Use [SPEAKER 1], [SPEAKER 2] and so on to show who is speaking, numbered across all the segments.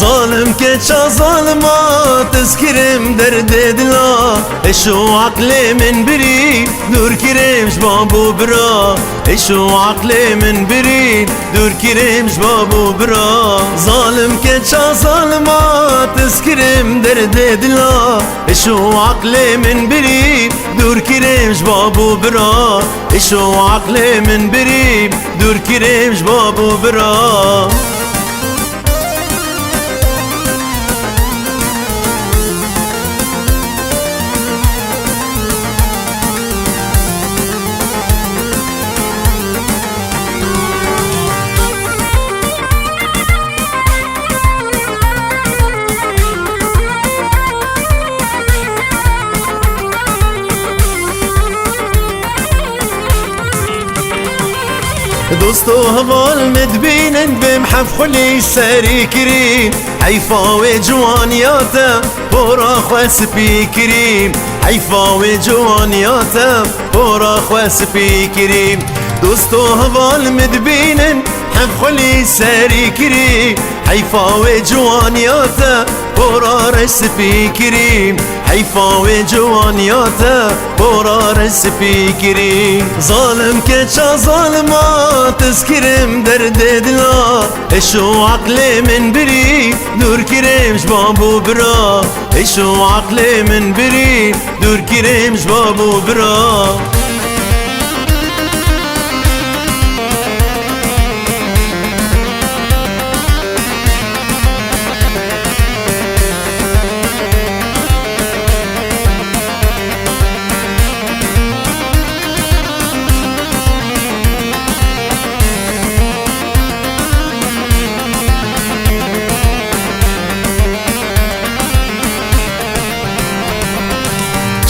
[SPEAKER 1] ظالم كتشا ظالما تذكرم درد دلا اشو عقلي من بريد دور كريم شبابو برا اشو عقلي من بريد دور كريم شبابو برا ظالم كتشا ظالما تذكرم درد دلا اشو عقلي من بريد دور كريم شبابو برا اشو عقلي من بريد دور كريم شبابو برا دوستو هوال مدبينن بمحف خلي ساري كريم حيفا وجوانياتا بورا خواس بي كريم حيفا وجوانياتا بورا خواس بي كريم دوستو هوال مدبينن حف خلي ساري كريم حيفا وجوانياتا بورا رسبي كريم حيفا وجوانياتا بورا رسبي كريم ظالم كتشا ظالما تذكرم درد دلا اشو عقلي من بري دور كريم شبابو برا اشو عقلي من بري دور كريم شبابو برا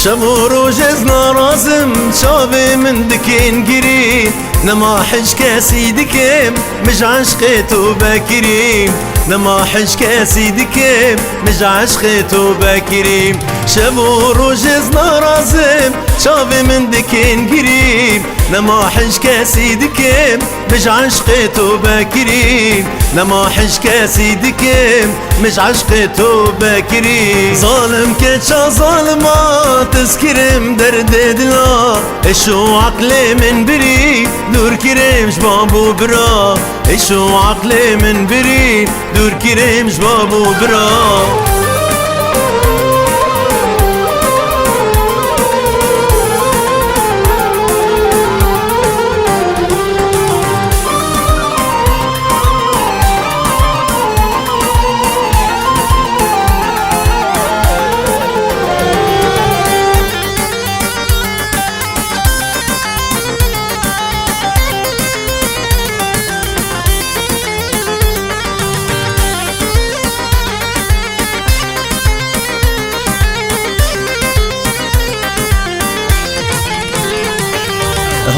[SPEAKER 1] شبو روجز نارازم شابي من دكين قريب نما حج كاسي دكيم مش عشقيتو بكريم نما حج كاسي دكيم مش عشقيتو بكريم شبو روجز نارازم شابي من دكين قريب نما حج كاسي دكيم مش عشقيتو بكريم نما حج كاسي دكيم مش عشقيتو بكريم ظالم كتشا ظالما تذكرم درد دلا اشو عقلي من بري دور كريم شبابو برا اشو عقلي من بري دور كريم شبابو برا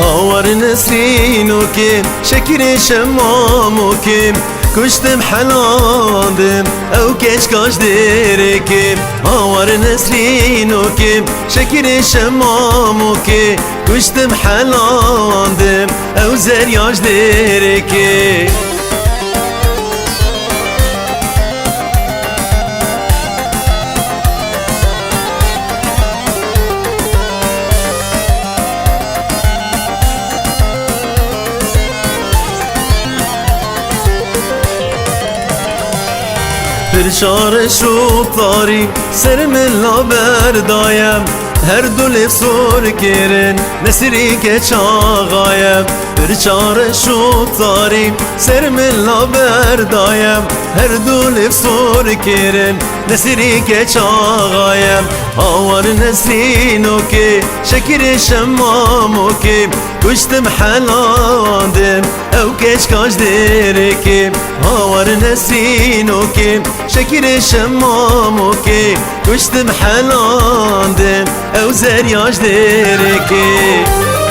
[SPEAKER 1] هاور نسرين وكيم شكري شمام وكيم كشتم حلاندم او كيش كاش ديركيم هاور نسرين وكيم شكري شمام وكيم كشتم حلاندم او زرياش ديركيم پرچار شو طاری سر من لابر دایم هر دو لفظور کرن نسری که چاغایم پرچار شو طاری سر من لابر دایم هر دو لفظور کرن نسری که چاغایم آور نسرینو که شکر شمامو که کشتم حلاندم او کش کاش دیره که آور نسرینو که شکر شمامو که کشتم حلاندم او زریاش دیره که